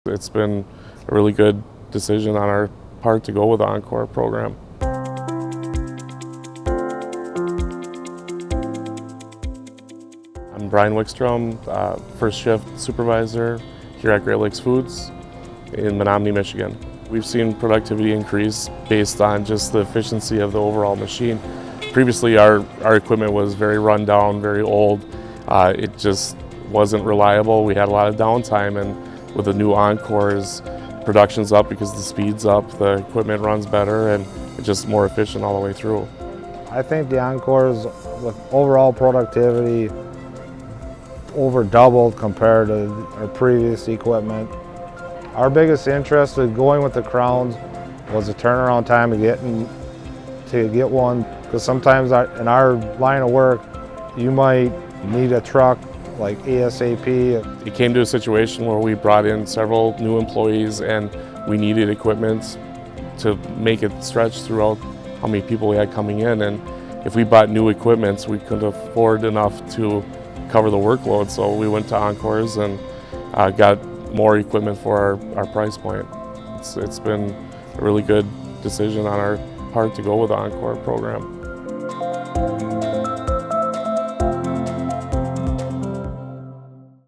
It's been a really good decision on our part to go with the Encore program. I'm Brian Wickstrom, first shift supervisor here at Great Lakes Foods in Menominee, Michigan. We've seen productivity increase based on just the efficiency of the overall machine. Previously our equipment was very run down, very old. It just wasn't reliable. We had a lot of downtime, and with the new Encores, production's up because the speed's up, the equipment runs better, and it's just more efficient all the way through. I think the Encores, with overall productivity, over doubled compared to our previous equipment. Our biggest interest in going with the Crowns was the turnaround time to get one, because sometimes in our line of work, you might need a truck like ASAP. It came to a situation where we brought in several new employees and we needed equipment to make it stretch throughout how many people we had coming in, and if we bought new equipment, we couldn't afford enough to cover the workload, so we went to Encores and got more equipment for our price point. It's been a really good decision on our part to go with the Encore program.